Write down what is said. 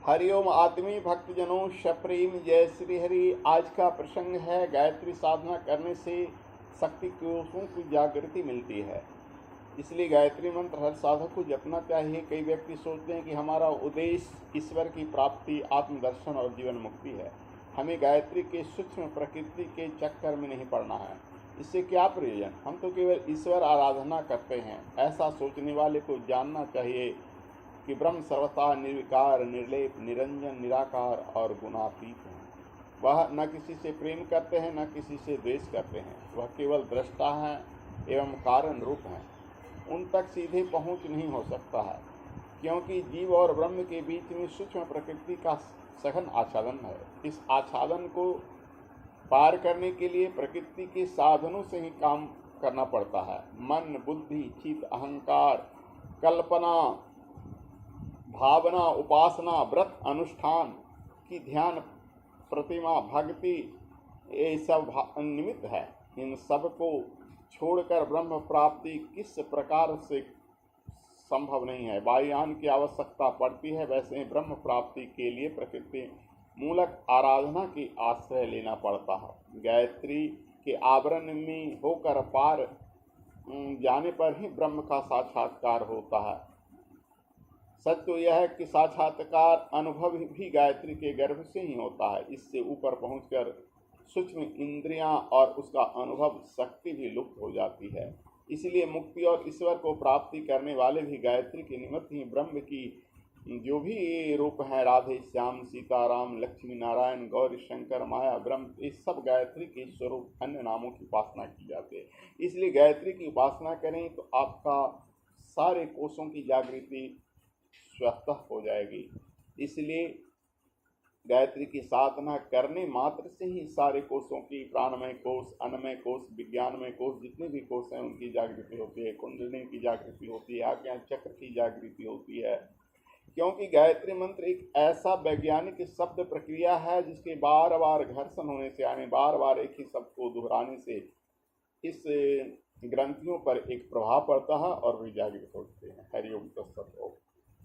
हरिओम आत्मी भक्तजनों, सप्रेम जय श्री हरि। आज का प्रसंग है गायत्री साधना करने से शक्ति कोशों की जागृति मिलती है, इसलिए गायत्री मंत्र हर साधक को जपना चाहिए। कई व्यक्ति सोचते हैं कि हमारा उद्देश्य ईश्वर की प्राप्ति, आत्मदर्शन और जीवन मुक्ति है। हमें गायत्री के सूक्ष्म प्रकृति के चक्कर में नहीं पड़ना है। इससे क्या प्रयोजन, हम तो केवल ईश्वर आराधना करते हैं। ऐसा सोचने वाले को जानना चाहिए कि ब्रह्म सर्वथा निर्विकार, निर्लेप, निरंजन, निराकार और गुणातीत है। वह न किसी से प्रेम करते हैं, न किसी से द्वेष करते हैं। वह केवल दृष्टा है एवं कारण रूप हैं। उन तक सीधे पहुँच नहीं हो सकता है, क्योंकि जीव और ब्रह्म के बीच में सूक्ष्म प्रकृति का सघन आच्छादन है। इस आच्छादन को पार करने के लिए प्रकृति के साधनों से ही काम करना पड़ता है। मन, बुद्धि, चित्त, अहंकार, कल्पना, भावना, उपासना, व्रत, अनुष्ठान की ध्यान, प्रतिमा, भक्ति, ये सब निमित्त है। इन सब को छोड़कर ब्रह्म प्राप्ति किस प्रकार से संभव नहीं है। वायुयान की आवश्यकता पड़ती है, वैसे ही ब्रह्म प्राप्ति के लिए प्रकृति मूलक आराधना की आश्रय लेना पड़ता है। गायत्री के आवरण में होकर पार जाने पर ही ब्रह्म का साक्षात्कार होता है। सच तो यह है कि साक्षात्कार अनुभव भी गायत्री के गर्भ से ही होता है। इससे ऊपर पहुंचकर सूक्ष्म इंद्रियां और उसका अनुभव शक्ति भी लुप्त हो जाती है। इसलिए मुक्ति और ईश्वर को प्राप्ति करने वाले भी गायत्री के निमित्त ही ब्रह्म की जो भी रूप हैं, राधे श्याम, सीताराम, लक्ष्मी नारायण, गौरी शंकर, माया, ब्रह्म, ये सब गायत्री के स्वरूप अन्य नामों की उपासना की जाती है। इसलिए गायत्री की उपासना करें तो आपका सारे कोशों की जागृति स्वतः हो जाएगी। इसलिए गायत्री की साधना करने मात्र से ही सारे कोशों की, प्राणमय कोश, अन्नमय कोश, विज्ञानमय कोश, जितने भी कोश हैं उनकी जागृति होती है। कुंडलिनी की जागृति होती है, आज्ञा चक्र की जागृति होती है। क्योंकि गायत्री मंत्र एक ऐसा वैज्ञानिक शब्द प्रक्रिया है जिसके बार बार घर्षण होने से, यानी बार बार एक ही शब्द को दोहराने से इस ग्रंथियों पर एक प्रभाव पड़ता है और वे जागृत होते हैं। हरिओम तत्सत।